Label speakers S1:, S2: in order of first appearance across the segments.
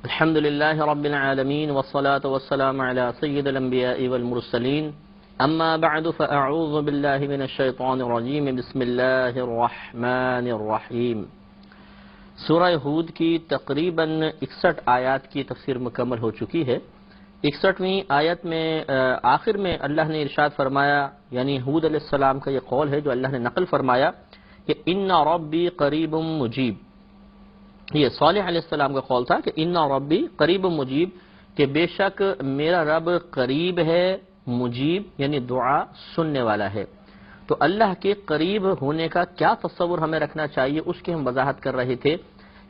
S1: الحمد للہ رب العالمین والصلاة والسلام علی سید الانبیاء والمرسلین اما بعد فاعوذ باللہ من الشیطان الرجیم بسم اللہ الرحمن الرحیم۔ سورہ ہود کی تقریباً 61 آیات کی تفسیر مکمل ہو چکی ہے۔ 61ویں آیت میں آخر میں اللہ نے ارشاد فرمایا، یعنی ہود علیہ السلام کا یہ قول ہے جو اللہ نے نقل فرمایا کہ ان ربی قریب مجیب۔ یہ صالح علیہ السلام کا قول تھا کہ ان ربی قریب مجیب، کہ بے شک میرا رب قریب ہے، مجیب یعنی دعا سننے والا ہے۔ تو اللہ کے قریب ہونے کا کیا تصور ہمیں رکھنا چاہیے، اس کی ہم وضاحت کر رہے تھے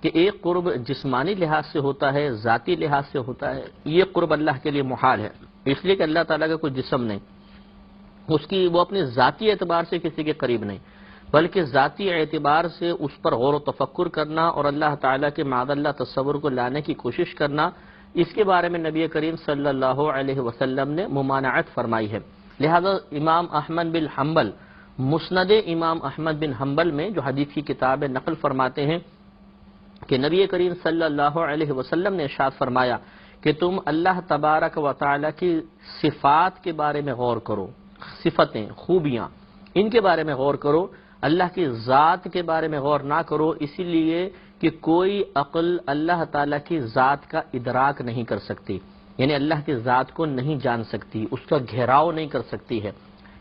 S1: کہ ایک قرب جسمانی لحاظ سے ہوتا ہے، ذاتی لحاظ سے ہوتا ہے۔ یہ قرب اللہ کے لیے محال ہے، اس لیے کہ اللہ تعالیٰ کا کوئی جسم نہیں، وہ اپنے ذاتی اعتبار سے کسی کے قریب نہیں، بلکہ ذاتی اعتبار سے اس پر غور و تفکر کرنا اور اللہ تعالیٰ کے معاذ اللہ تصور کو لانے کی کوشش کرنا، اس کے بارے میں نبی کریم صلی اللہ علیہ وسلم نے ممانعت فرمائی ہے۔ لہذا امام احمد بن حنبل، مسند امام احمد بن حنبل میں جو حدیث کی کتاب نقل فرماتے ہیں کہ نبی کریم صلی اللہ علیہ وسلم نے ارشاد فرمایا کہ تم اللہ تبارک و تعالیٰ کی صفات کے بارے میں غور کرو، صفتیں، خوبیاں، ان کے بارے میں غور کرو، اللہ کی ذات کے بارے میں غور نہ کرو، اسی لیے کہ کوئی عقل اللہ تعالیٰ کی ذات کا ادراک نہیں کر سکتی، یعنی اللہ کی ذات کو نہیں جان سکتی، اس کا گھیراؤ نہیں کر سکتی ہے،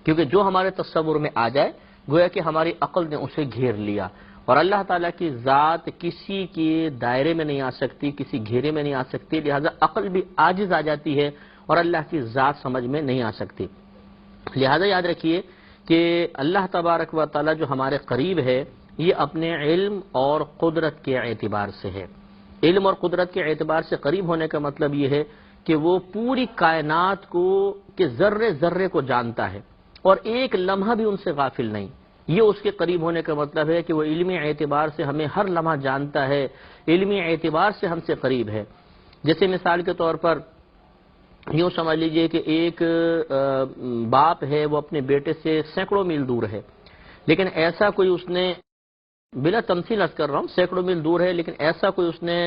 S1: کیونکہ جو ہمارے تصور میں آ جائے گویا کہ ہماری عقل نے اسے گھیر لیا، اور اللہ تعالیٰ کی ذات کسی کے دائرے میں نہیں آ سکتی، کسی گھیرے میں نہیں آ سکتی، لہذا عقل بھی عاجز آ جاتی ہے اور اللہ کی ذات سمجھ میں نہیں آ سکتی۔ لہذا یاد رکھیے کہ اللہ تبارک و تعالیٰ جو ہمارے قریب ہے، یہ اپنے علم اور قدرت کے اعتبار سے ہے۔ علم اور قدرت کے اعتبار سے قریب ہونے کا مطلب یہ ہے کہ وہ پوری کائنات کو کہ ذرے ذرے کو جانتا ہے اور ایک لمحہ بھی ان سے غافل نہیں۔ یہ اس کے قریب ہونے کا مطلب ہے کہ وہ علمی اعتبار سے ہمیں ہر لمحہ جانتا ہے، علمی اعتبار سے ہم سے قریب ہے۔ جیسے مثال کے طور پر یوں سمجھ لیجئے کہ ایک باپ ہے، وہ اپنے بیٹے سے سینکڑوں میل دور ہے، لیکن ایسا کوئی اس نے، بلا تمثیل عرض کر رہا ہوں، سینکڑوں میل دور ہے لیکن ایسا کوئی اس نے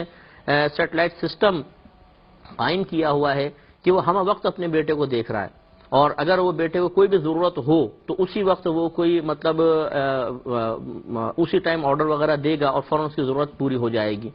S1: سیٹلائٹ سسٹم قائم کیا ہوا ہے کہ وہ ہم وقت اپنے بیٹے کو دیکھ رہا ہے، اور اگر وہ بیٹے کو کوئی بھی ضرورت ہو تو اسی وقت وہ کوئی مطلب اسی ٹائم آرڈر وغیرہ دے گا اور فوراً اس کی ضرورت پوری ہو جائے گی۔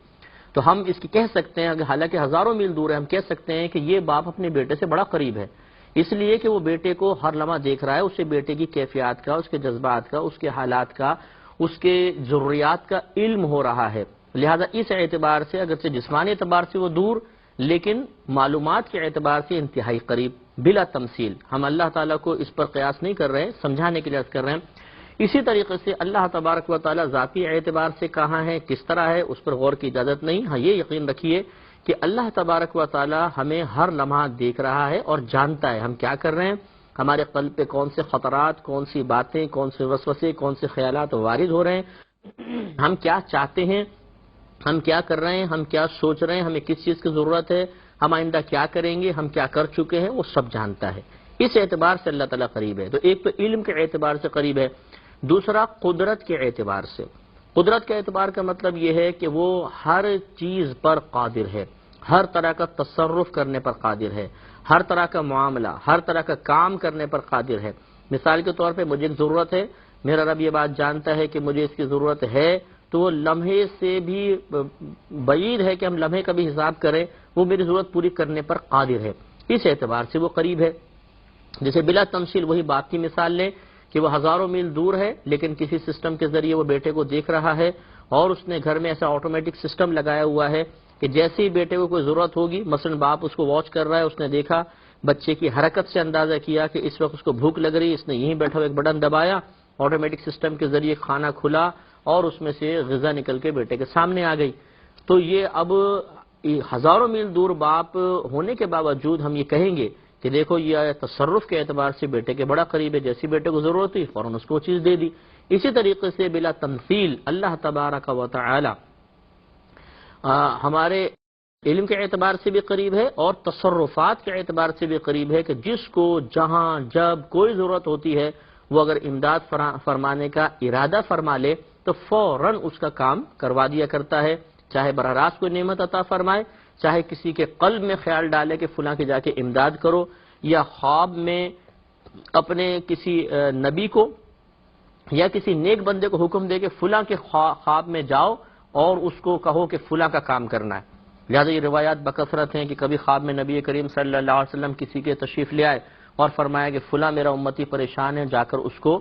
S1: تو ہم اس کی کہہ سکتے ہیں، حالانکہ ہزاروں میل دور ہے، ہم کہہ سکتے ہیں کہ یہ باپ اپنے بیٹے سے بڑا قریب ہے، اس لیے کہ وہ بیٹے کو ہر لمحہ دیکھ رہا ہے، اسے بیٹے کی کیفیات کا، اس کے جذبات کا، اس کے حالات کا، اس کے ضروریات کا علم ہو رہا ہے۔ لہذا اس اعتبار سے اگرچہ جسمانی اعتبار سے وہ دور، لیکن معلومات کے اعتبار سے انتہائی قریب، بلا تمثیل۔ ہم اللہ تعالیٰ کو اس پر قیاس نہیں کر رہے، سمجھانے کے لیے عرض کر رہے ہیں۔ اسی طریقے سے اللہ تبارک و تعالیٰ ذاتی اعتبار سے کہاں ہے، کس طرح ہے، اس پر غور کی اجازت نہیں۔ ہاں یہ یقین رکھیے کہ اللہ تبارک و تعالیٰ ہمیں ہر لمحہ دیکھ رہا ہے اور جانتا ہے ہم کیا کر رہے ہیں، ہمارے قلب پہ کون سے خطرات، کون سی باتیں، کون سے وسوسے، کون سے خیالات وارد ہو رہے ہیں، ہم کیا چاہتے ہیں، ہم کیا کر رہے ہیں، ہم کیا سوچ رہے ہیں، ہمیں کس چیز کی ضرورت ہے، ہم آئندہ کیا کریں گے، ہم کیا کر چکے ہیں، وہ سب جانتا ہے۔ اس اعتبار سے اللہ تعالیٰ قریب ہے۔ تو ایک تو علم کے اعتبار سے قریب ہے، دوسرا قدرت کے اعتبار سے۔ قدرت کے اعتبار کا مطلب یہ ہے کہ وہ ہر چیز پر قادر ہے، ہر طرح کا تصرف کرنے پر قادر ہے، ہر طرح کا معاملہ، ہر طرح کا کام کرنے پر قادر ہے۔ مثال کے طور پہ مجھے ایک ضرورت ہے، میرا رب یہ بات جانتا ہے کہ مجھے اس کی ضرورت ہے، تو وہ لمحے سے بھی بعید ہے کہ ہم لمحے کا بھی حساب کریں، وہ میری ضرورت پوری کرنے پر قادر ہے، اس اعتبار سے وہ قریب ہے۔ جیسے بلا تمثیل وہی باپ کی مثال لیں کہ وہ ہزاروں میل دور ہے لیکن کسی سسٹم کے ذریعے وہ بیٹے کو دیکھ رہا ہے، اور اس نے گھر میں ایسا آٹومیٹک سسٹم لگایا ہوا ہے کہ جیسے ہی بیٹے کو کوئی ضرورت ہوگی، مثلا باپ اس کو واچ کر رہا ہے، اس نے دیکھا، بچے کی حرکت سے اندازہ کیا کہ اس وقت اس کو بھوک لگ رہی، اس نے یہیں بیٹھا ایک بٹن دبایا، آٹومیٹک سسٹم کے ذریعے کھانا کھلا اور اس میں سے غذا نکل کے بیٹے کے سامنے آ گئی۔ تو یہ اب ہزاروں میل دور باپ ہونے کے باوجود ہم یہ کہیں گے کہ دیکھو یہ تصرف کے اعتبار سے بیٹے کے بڑا قریب ہے، جیسی بیٹے کو ضرورت تھی فوراً اس کو چیز دے دی۔ اسی طریقے سے بلا تمثیل اللہ تبارک و تعالی ہمارے علم کے اعتبار سے بھی قریب ہے اور تصرفات کے اعتبار سے بھی قریب ہے کہ جس کو جہاں جب کوئی ضرورت ہوتی ہے وہ اگر امداد فرمانے کا ارادہ فرما لے تو فوراً اس کا کام کروا دیا کرتا ہے، چاہے براہ راست کوئی نعمت عطا فرمائے، چاہے کسی کے قلب میں خیال ڈالے کہ فلاں کی جا کے امداد کرو، یا خواب میں اپنے کسی نبی کو یا کسی نیک بندے کو حکم دے کہ فلاں کے خواب میں جاؤ اور اس کو کہو کہ فلاں کا کام کرنا ہے۔ لہٰذا یہ روایات بکثرت ہیں کہ کبھی خواب میں نبی کریم صلی اللہ علیہ وسلم کسی کے تشریف لے آئے اور فرمایا کہ فلاں میرا امتی پریشان ہے، جا کر اس کو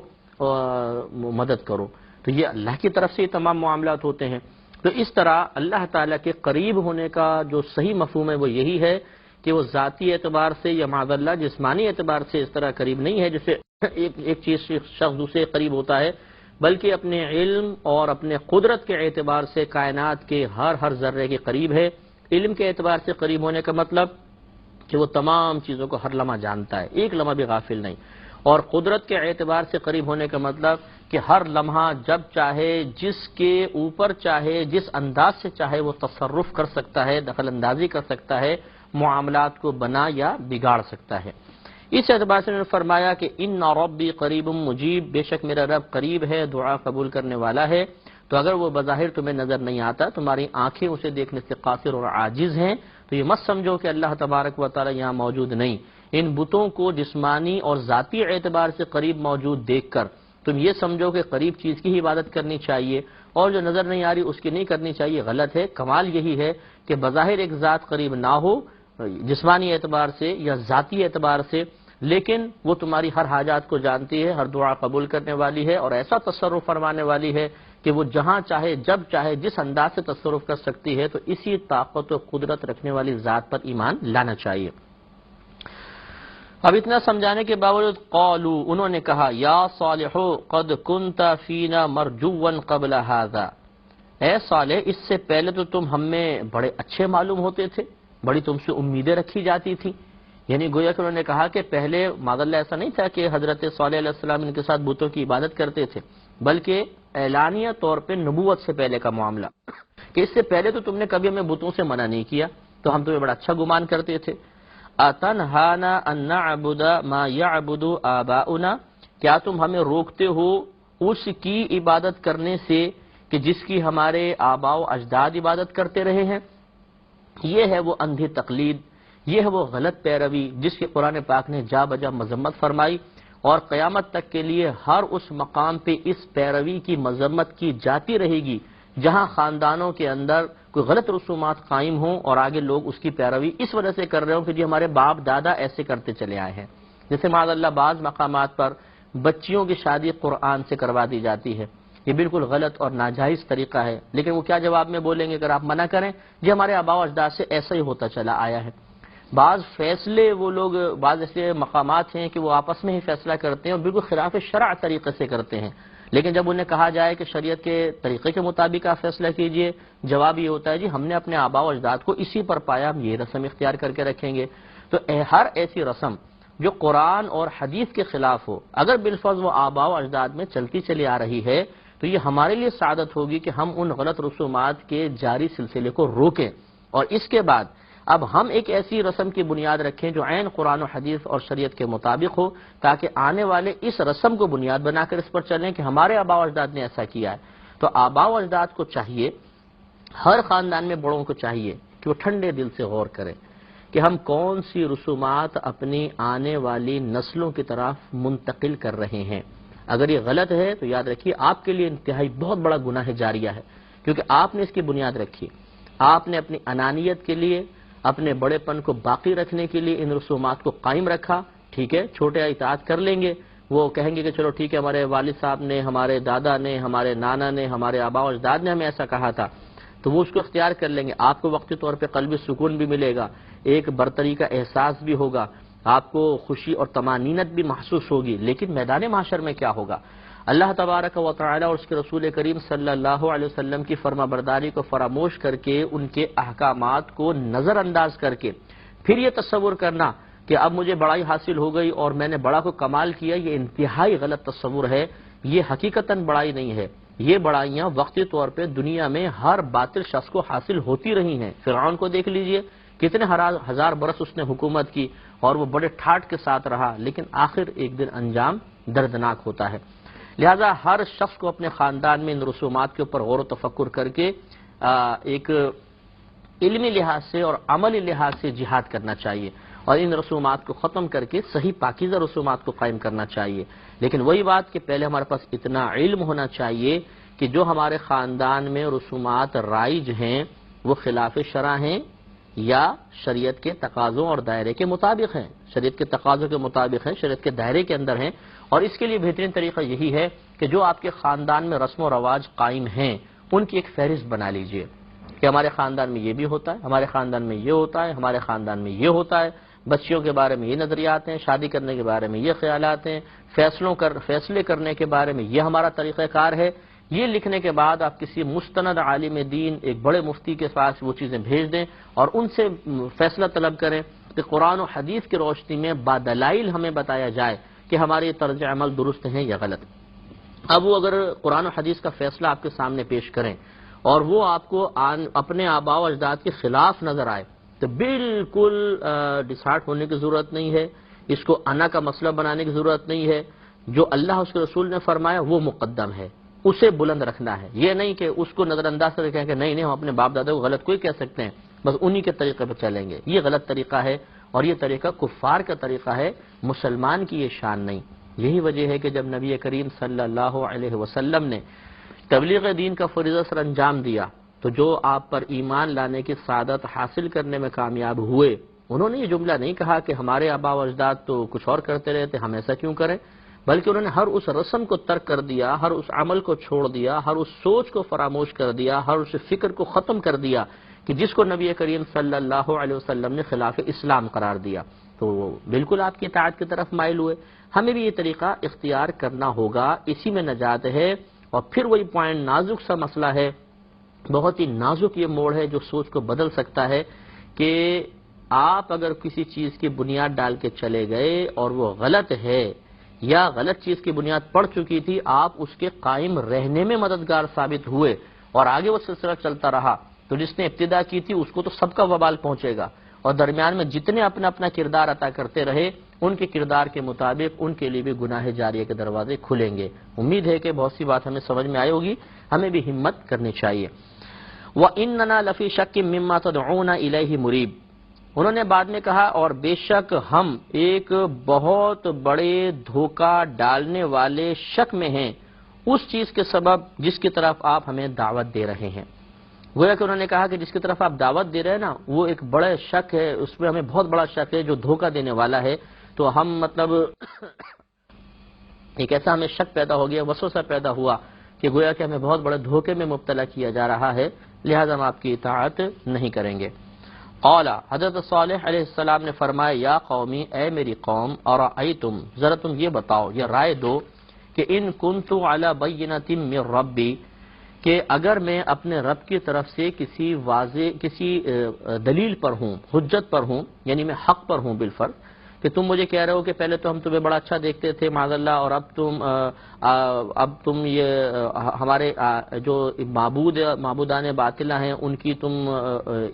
S1: مدد کرو۔ تو یہ اللہ کی طرف سے یہ تمام معاملات ہوتے ہیں۔ تو اس طرح اللہ تعالیٰ کے قریب ہونے کا جو صحیح مفہوم ہے وہ یہی ہے کہ وہ ذاتی اعتبار سے یا معاذ اللہ جسمانی اعتبار سے اس طرح قریب نہیں ہے جسے ایک چیز شخص دوسرے قریب ہوتا ہے، بلکہ اپنے علم اور اپنے قدرت کے اعتبار سے کائنات کے ہر ذرے کے قریب ہے۔ علم کے اعتبار سے قریب ہونے کا مطلب کہ وہ تمام چیزوں کو ہر لمحہ جانتا ہے، ایک لمحہ بھی غافل نہیں، اور قدرت کے اعتبار سے قریب ہونے کا مطلب کہ ہر لمحہ جب چاہے، جس کے اوپر چاہے، جس انداز سے چاہے وہ تصرف کر سکتا ہے، دخل اندازی کر سکتا ہے، معاملات کو بنا یا بگاڑ سکتا ہے۔ اس اعتبار سے انہوں نے فرمایا کہ ان ربی قریب مجیب، بے شک میرا رب قریب ہے، دعا قبول کرنے والا ہے۔ تو اگر وہ بظاہر تمہیں نظر نہیں آتا، تمہاری آنکھیں اسے دیکھنے سے قاصر اور عاجز ہیں، تو یہ مت سمجھو کہ اللہ تبارک و تعالی یہاں موجود نہیں۔ ان بتوں کو جسمانی اور ذاتی اعتبار سے قریب موجود دیکھ کر تم یہ سمجھو کہ قریب چیز کی ہی عبادت کرنی چاہیے اور جو نظر نہیں آ رہی اس کی نہیں کرنی چاہیے، غلط ہے۔ کمال یہی ہے کہ بظاہر ایک ذات قریب نہ ہو جسمانی اعتبار سے یا ذاتی اعتبار سے، لیکن وہ تمہاری ہر حاجات کو جانتی ہے، ہر دعا قبول کرنے والی ہے اور ایسا تصرف فرمانے والی ہے کہ وہ جہاں چاہے، جب چاہے، جس انداز سے تصرف کر سکتی ہے۔ تو اسی طاقت و قدرت رکھنے والی ذات پر ایمان لانا چاہیے۔ اب اتنا سمجھانے کے باوجود قالوا، انہوں نے کہا، یا صالح قد كنت فینا مرجوا قبل هذا، اے صالح اس سے پہلے تو تم ہم میں بڑے اچھے معلوم ہوتے تھے، بڑی تم سے امیدیں رکھی جاتی تھی۔ یعنی گویا کہ انہوں نے کہا کہ پہلے معاذ اللہ ایسا نہیں تھا کہ حضرت صالح علیہ السلام ان کے ساتھ بتوں کی عبادت کرتے تھے، بلکہ اعلانیہ طور پہ نبوت سے پہلے کا معاملہ کہ اس سے پہلے تو تم نے کبھی ہمیں بتوں سے منع نہیں کیا، تو ہم تمہیں بڑا اچھا گمان کرتے تھے۔ اتنہانا ان نعبد ما یعبد آباؤنا، کیا تم ہمیں روکتے ہو اس کی عبادت کرنے سے کہ جس کی ہمارے آباء و اجداد عبادت کرتے رہے ہیں؟ یہ ہے وہ اندھی تقلید، یہ ہے وہ غلط پیروی جس کی قرآن پاک نے جا بجا مذمت فرمائی، اور قیامت تک کے لیے ہر اس مقام پہ اس پیروی کی مذمت کی جاتی رہے گی جہاں خاندانوں کے اندر کوئی غلط رسومات قائم ہوں اور آگے لوگ اس کی پیروی اس وجہ سے کر رہے ہوں کہ جی ہمارے باپ دادا ایسے کرتے چلے آئے ہیں۔ جیسے معاذ اللہ بعض مقامات پر بچیوں کی شادی قرآن سے کروا دی جاتی ہے، یہ بالکل غلط اور ناجائز طریقہ ہے، لیکن وہ کیا جواب میں بولیں گے اگر آپ منع کریں؟ جی ہمارے آباء و اجداد سے ایسا ہی ہوتا چلا آیا ہے۔ بعض فیصلے وہ لوگ، بعض ایسے مقامات ہیں کہ وہ آپس میں ہی فیصلہ کرتے ہیں اور بالکل خلاف شرع طریقے سے کرتے ہیں، لیکن جب انہیں کہا جائے کہ شریعت کے طریقے کے مطابق آپ فیصلہ کیجئے، جواب یہ ہوتا ہے جی ہم نے اپنے آباء و اجداد کو اسی پر پایا، ہم یہ رسم اختیار کر کے رکھیں گے۔ تو ہر ایسی رسم جو قرآن اور حدیث کے خلاف ہو، اگر بالفرض وہ آباء و اجداد میں چلتی چلی آ رہی ہے، تو یہ ہمارے لیے سعادت ہوگی کہ ہم ان غلط رسومات کے جاری سلسلے کو روکیں، اور اس کے بعد اب ہم ایک ایسی رسم کی بنیاد رکھیں جو عین قرآن و حدیث اور شریعت کے مطابق ہو، تاکہ آنے والے اس رسم کو بنیاد بنا کر اس پر چلیں کہ ہمارے آباء و اجداد نے ایسا کیا ہے۔ تو آباء و اجداد کو چاہیے، ہر خاندان میں بڑوں کو چاہیے کہ وہ ٹھنڈے دل سے غور کریں کہ ہم کون سی رسومات اپنی آنے والی نسلوں کی طرف منتقل کر رہے ہیں۔ اگر یہ غلط ہے تو یاد رکھیے آپ کے لیے انتہائی بہت بڑا گناہ جاریہ ہے، کیونکہ آپ نے اس کی بنیاد رکھی، آپ نے اپنی انانیت کے لیے، اپنے بڑے پن کو باقی رکھنے کے لیے ان رسومات کو قائم رکھا۔ ٹھیک ہے، چھوٹے اطاعت کر لیں گے، وہ کہیں گے کہ چلو ٹھیک ہے ہمارے والد صاحب نے، ہمارے دادا نے، ہمارے نانا نے، ہمارے آباء و اجداد نے ہمیں ایسا کہا تھا، تو وہ اس کو اختیار کر لیں گے۔ آپ کو وقتی طور پہ قلبی سکون بھی ملے گا، ایک برتری کا احساس بھی ہوگا، آپ کو خوشی اور طمانینت بھی محسوس ہوگی، لیکن میدان محشر میں کیا ہوگا؟ اللہ تبارک و تعالی اور اس کے رسول کریم صلی اللہ علیہ وسلم کی فرما برداری کو فراموش کر کے، ان کے احکامات کو نظر انداز کر کے پھر یہ تصور کرنا کہ اب مجھے بڑائی حاصل ہو گئی اور میں نے بڑا کو کمال کیا، یہ انتہائی غلط تصور ہے۔ یہ حقیقتاً بڑائی نہیں ہے، یہ بڑائیاں وقتی طور پہ دنیا میں ہر باطل شخص کو حاصل ہوتی رہی ہیں۔ فرعون کو دیکھ لیجئے، کتنے ہزار برس اس نے حکومت کی اور وہ بڑے ٹھاٹ کے ساتھ رہا، لیکن آخر ایک دن انجام دردناک ہوتا ہے۔ لہذا ہر شخص کو اپنے خاندان میں ان رسومات کے اوپر غور و تفکر کر کے ایک علمی لحاظ سے اور عملی لحاظ سے جہاد کرنا چاہیے اور ان رسومات کو ختم کر کے صحیح پاکیزہ رسومات کو قائم کرنا چاہیے. لیکن وہی بات کہ پہلے ہمارے پاس اتنا علم ہونا چاہیے کہ جو ہمارے خاندان میں رسومات رائج ہیں وہ خلاف شرع ہیں یا شریعت کے تقاضوں اور دائرے کے مطابق ہیں، شریعت کے تقاضوں کے مطابق ہیں، شریعت کے دائرے کے اندر ہیں. اور اس کے لیے بہترین طریقہ یہی ہے کہ جو آپ کے خاندان میں رسم و رواج قائم ہیں ان کی ایک فہرست بنا لیجئے کہ ہمارے خاندان میں یہ بھی ہوتا ہے، ہمارے خاندان میں یہ ہوتا ہے، ہمارے خاندان میں یہ ہوتا ہے، بچیوں کے بارے میں یہ نظریات ہیں، شادی کرنے کے بارے میں یہ خیالات ہیں، فیصلے کرنے کے بارے میں یہ ہمارا طریقہ کار ہے. یہ لکھنے کے بعد آپ کسی مستند عالم دین ایک بڑے مفتی کے پاس وہ چیزیں بھیج دیں اور ان سے فیصلہ طلب کریں کہ قرآن و حدیث کی روشنی میں بادلائل ہمیں بتایا جائے کہ ہمارے طرز عمل درست ہیں یا غلط. اب وہ اگر قرآن و حدیث کا فیصلہ آپ کے سامنے پیش کریں اور وہ آپ کو اپنے آباء و اجداد کے خلاف نظر آئے تو بالکل ڈسہارٹ ہونے کی ضرورت نہیں ہے، اس کو انا کا مسئلہ بنانے کی ضرورت نہیں ہے. جو اللہ اس کے رسول نے فرمایا وہ مقدم ہے، اسے بلند رکھنا ہے. یہ نہیں کہ اس کو نظر انداز کر کہیں کہ نہیں ہم اپنے باپ دادا کو غلط کوئی کہہ سکتے ہیں، بس انہی کے طریقے پہ چلیں گے. یہ غلط طریقہ ہے اور یہ طریقہ کفار کا طریقہ ہے، مسلمان کی یہ شان نہیں. یہی وجہ ہے کہ جب نبی کریم صلی اللہ علیہ وسلم نے تبلیغ دین کا فریضہ سر انجام دیا تو جو آپ پر ایمان لانے کی سعادت حاصل کرنے میں کامیاب ہوئے، انہوں نے یہ جملہ نہیں کہا کہ ہمارے آباء و اجداد تو کچھ اور کرتے رہتے ہم ایسا کیوں کریں، بلکہ انہوں نے ہر اس رسم کو ترک کر دیا، ہر اس عمل کو چھوڑ دیا، ہر اس سوچ کو فراموش کر دیا، ہر اس فکر کو ختم کر دیا کہ جس کو نبی کریم صلی اللہ علیہ وسلم نے خلاف اسلام قرار دیا. تو بالکل آپ کی اطاعت کی طرف مائل ہوئے. ہمیں بھی یہ طریقہ اختیار کرنا ہوگا، اسی میں نجات ہے. اور پھر وہی پوائنٹ نازک سا مسئلہ ہے، بہت ہی نازک یہ موڑ ہے جو سوچ کو بدل سکتا ہے کہ آپ اگر کسی چیز کی بنیاد ڈال کے چلے گئے اور وہ غلط ہے یا غلط چیز کی بنیاد پڑ چکی تھی، آپ اس کے قائم رہنے میں مددگار ثابت ہوئے اور آگے وہ سلسلہ چلتا رہا تو جس نے ابتدا کی تھی اس کو تو سب کا وبال پہنچے گا، اور درمیان میں جتنے اپنا اپنا کردار عطا کرتے رہے ان کے کردار کے مطابق ان کے لیے بھی گناہ جاریہ کے دروازے کھلیں گے. امید ہے کہ بہت سی بات ہمیں سمجھ میں آئی ہوگی. ہمیں بھی ہمت کرنی چاہیے. وَإِنَّنَا لَفِي شَكٍّ مِّمَّا تَدْعُونَ إِلَيْهِ مُرِيبٍ. انہوں نے بعد میں کہا اور بے شک ہم ایک بہت بڑے دھوکہ ڈالنے والے شک میں ہیں اس چیز کے سبب جس کی طرف آپ ہمیں دعوت دے رہے ہیں. گویا کہ انہوں نے کہا کہ جس کی طرف آپ دعوت دے رہے ہیں نا وہ ایک بڑا شک ہے، اس میں ہمیں بہت بڑا شک ہے جو دھوکہ دینے والا ہے. تو ہم مطلب ایک ایسا ہمیں شک پیدا ہو گیا، وسوسہ پیدا ہوا کہ گویا کہ ہمیں بہت بڑے دھوکے میں مبتلا کیا جا رہا ہے، لہذا ہم آپ کی اطاعت نہیں کریں گے. قال حضرت صالح علیہ السلام نے فرمایا یا قومی، اے میری قوم، ارأیتم، ذرا تم یہ بتاؤ، یہ رائے دو کہ ان کنت علی بینۃ من ربی، کہ اگر میں اپنے رب کی طرف سے کسی دلیل پر ہوں، حجت پر ہوں، یعنی میں حق پر ہوں بالفرض، کہ تم مجھے کہہ رہے ہو کہ پہلے تو ہم تمہیں بڑا اچھا دیکھتے تھے معاذ اللہ، اور اب تم یہ ہمارے جو معبودان باطلہ ہیں ان کی تم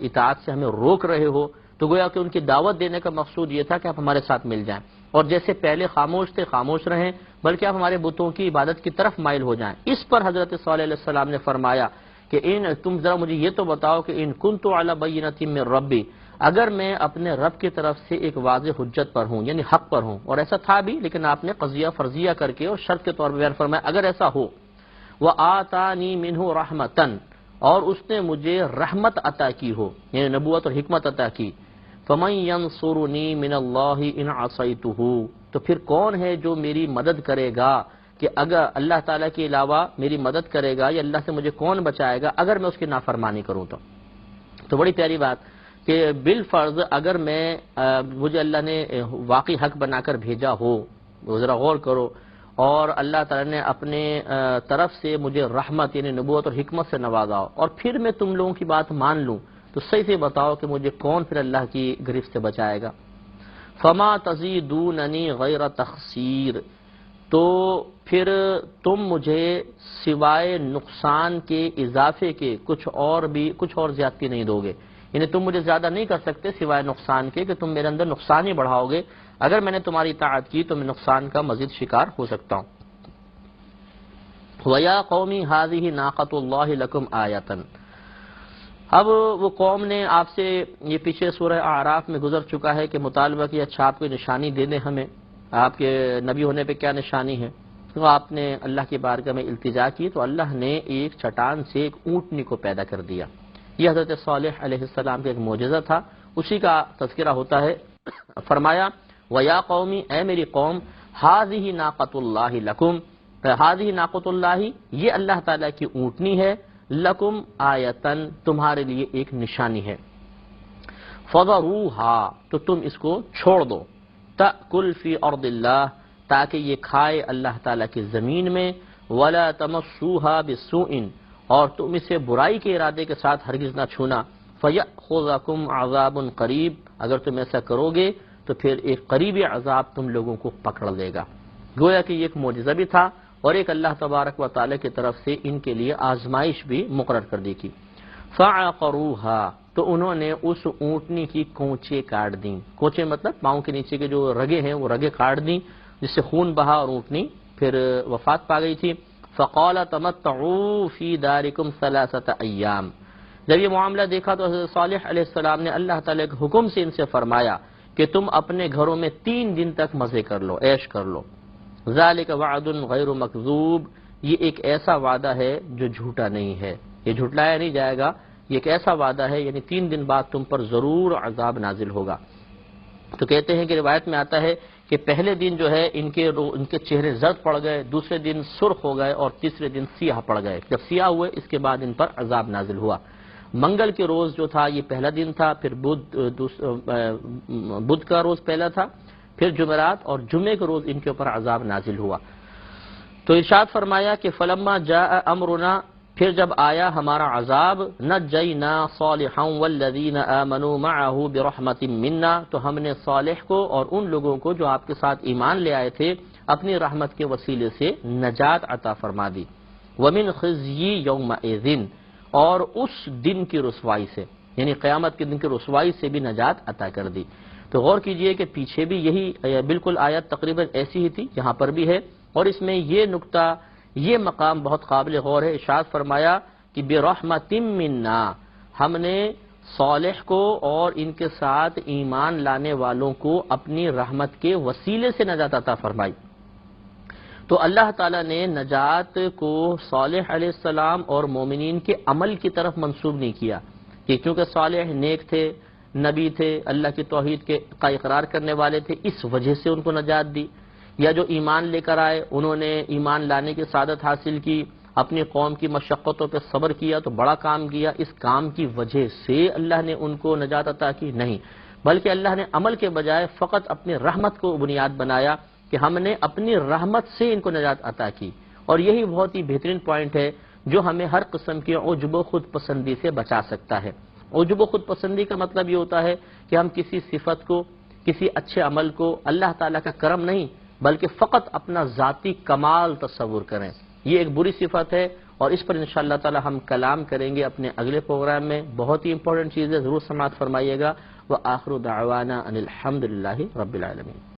S1: اطاعت سے ہمیں روک رہے ہو، تو گویا کہ ان کی دعوت دینے کا مقصود یہ تھا کہ آپ ہمارے ساتھ مل جائیں اور جیسے پہلے خاموش تھے خاموش رہیں، بلکہ آپ ہمارے بتوں کی عبادت کی طرف مائل ہو جائیں. اس پر حضرت صالح علیہ السلام نے فرمایا کہ تم ذرا مجھے یہ تو بتاؤ کہ ان کنت علی بینۃ من ربی، اگر میں اپنے رب کی طرف سے ایک واضح حجت پر ہوں یعنی حق پر ہوں، اور ایسا تھا بھی لیکن آپ نے قضیہ فرضیہ کر کے اور شرط کے طور پر بیان فرمایا اگر ایسا ہو، وآتانی منہ رحمتن، اور اس نے مجھے رحمت عطا کی ہو یعنی نبوت اور حکمت عطا کی، فمن ینصرنی من اللہ ان عصیتہ، تو پھر کون ہے جو میری مدد کرے گا، کہ اگر اللہ تعالیٰ کے علاوہ میری مدد کرے گا یا اللہ سے مجھے کون بچائے گا اگر میں اس کی نافرمانی کروں تو بڑی پیاری بات کہ بالفرض اگر مجھے اللہ نے واقعی حق بنا کر بھیجا ہو، ذرا غور کرو، اور اللہ تعالیٰ نے اپنے طرف سے مجھے رحمت یعنی نبوت اور حکمت سے نوازا ہو اور پھر میں تم لوگوں کی بات مان لوں، تو صحیح سے بتاؤ کہ مجھے کون پھر اللہ کی گرفت سے بچائے گا. فما تزیدوننی غیر تخسیر، تو پھر تم مجھے سوائے نقصان کے اضافے کے کچھ اور زیادتی نہیں دو گے، یعنی تم مجھے زیادہ نہیں کر سکتے سوائے نقصان کے کہ تم میرے اندر نقصان ہی بڑھاؤ گے. اگر میں نے تمہاری اطاعت کی تو میں نقصان کا مزید شکار ہو سکتا ہوں. وَيَا قَوْمِ هَذِهِ نَاقَةُ اللَّهِ لَكُمْ آیَةً، اب وہ قوم نے آپ سے یہ پیچھے سورہ اعراف میں گزر چکا ہے کہ مطالبہ کیا اچھا آپ کوئی نشانی دے دیں ہمیں، آپ کے نبی ہونے پہ کیا نشانی ہے؟ تو آپ نے اللہ کی بارگاہ میں التجا کی تو اللہ نے ایک چٹان سے ایک اونٹنی کو پیدا کر دیا۔ یہ حضرت صالح علیہ السلام کا ایک معجزہ تھا، اسی کا تذکرہ ہوتا ہے۔ فرمایا وَيَا قَوْمِ، اے میری قوم، هَذِهِ نَاقَةُ اللَّهِ لَكُمْ، هَذِهِ نَاقَةُ اللَّهِ، یہ اللہ تعالیٰ کی اونٹنی ہے، لَكُمْ آیَةً، تمہارے لیے ایک نشانی ہے، فَذَرُوهَا، تو تم اس کو چھوڑ دو، تَأْكُلْ فِي أَرْضِ اللَّهِ، تاکہ یہ کھائے اللہ تعالیٰ کی زمین میں، وَلَا تَمَسُّوهَا بِسُوءٍ، اور تم اسے برائی کے ارادے کے ساتھ ہرگز نہ چھونا، فَيَأْخُذَكُمْ عَذَابٌ قَرِيبٌ، اگر تم ایسا کرو گے تو پھر ایک قریبی عذاب تم لوگوں کو پکڑ لے گا۔ گویا کہ یہ ایک معجزہ بھی تھا اور ایک اللہ تبارک و تعالیٰ کی طرف سے ان کے لیے آزمائش بھی مقرر کر دی کی۔ فَعَقَرُوهَا، تو انہوں نے اس اونٹنی کی کونچے کاٹ دیں، کونچے مطلب پاؤں کے نیچے کے جو رگے ہیں وہ رگے کاٹ دیں، جس سے خون بہا اور اونٹنی پھر وفات پا گئی تھی۔ فَقَالَ تَمَتَّعُوا فِي دَارِكُمْ ثَلَاثَةَ أَيَّامٍ، جب یہ معاملہ دیکھا تو حضرت صالح علیہ السلام نے اللہ تعالیٰ کے حکم سے ان سے فرمایا کہ تم اپنے گھروں میں 3 دن تک مزے کر لو، عیش کر لو۔ ذَلِكَ وَعْدٌ غَيْرُ مَكْذُوبٍ، یہ ایک ایسا وعدہ ہے جو جھوٹا نہیں ہے، یہ جھٹلایا نہیں جائے گا، یہ ایک ایسا وعدہ ہے، یعنی 3 دن بعد تم پر ضرور عذاب نازل ہوگا۔ تو کہتے ہیں کہ روایت میں آتا ہے کہ پہلے دن جو ہے ان کے چہرے زرد پڑ گئے، دوسرے دن سرخ ہو گئے اور تیسرے دن سیاہ پڑ گئے۔ جب سیاہ ہوئے اس کے بعد ان پر عذاب نازل ہوا۔ منگل کے روز جو تھا یہ پہلا دن تھا، پھر بدھ کا روز پہلا تھا، پھر جمعرات اور جمعے کے روز ان کے اوپر عذاب نازل ہوا۔ تو ارشاد فرمایا کہ فلما جاء امرنا، پھر جب آیا ہمارا عذاب، نجینا صالحا والذین آمنوا معه برحمت منا، تو ہم نے صالح کو اور ان لوگوں کو جو آپ کے ساتھ ایمان لے آئے تھے اپنی رحمت کے وسیلے سے نجات عطا فرما دی۔ ومن خزی یومئذ، اور اس دن کی رسوائی سے، یعنی قیامت کے دن کی رسوائی سے بھی نجات عطا کر دی۔ تو غور کیجئے کہ پیچھے بھی یہی بالکل آیت تقریباً ایسی ہی تھی، یہاں پر بھی ہے، اور اس میں یہ نقطہ، یہ مقام بہت قابل غور ہے۔ ارشاد فرمایا کہ برحمت منا، ہم نے صالح کو اور ان کے ساتھ ایمان لانے والوں کو اپنی رحمت کے وسیلے سے نجات عطا فرمائی۔ تو اللہ تعالیٰ نے نجات کو صالح علیہ السلام اور مومنین کے عمل کی طرف منسوب نہیں کیا کہ چونکہ صالح نیک تھے، نبی تھے، اللہ کی توحید کا اقرار کرنے والے تھے، اس وجہ سے ان کو نجات دی، یا جو ایمان لے کر آئے انہوں نے ایمان لانے کی سعادت حاصل کی، اپنی قوم کی مشقتوں پہ صبر کیا تو بڑا کام کیا، اس کام کی وجہ سے اللہ نے ان کو نجات عطا کی؟ نہیں، بلکہ اللہ نے عمل کے بجائے فقط اپنی رحمت کو بنیاد بنایا کہ ہم نے اپنی رحمت سے ان کو نجات عطا کی۔ اور یہی بہت ہی بہترین پوائنٹ ہے جو ہمیں ہر قسم کی عجب و خود پسندی سے بچا سکتا ہے۔ عجب و خود پسندی کا مطلب یہ ہوتا ہے کہ ہم کسی صفت کو، کسی اچھے عمل کو اللہ تعالیٰ کا کرم نہیں بلکہ فقط اپنا ذاتی کمال تصور کریں، یہ ایک بری صفت ہے، اور اس پر انشاءاللہ تعالی ہم کلام کریں گے اپنے اگلے پروگرام میں۔ بہت ہی امپورٹنٹ چیز ہے، ضرور سماعت فرمائیے گا۔ وآخر دعوانا ان الحمدللہ رب العالمین۔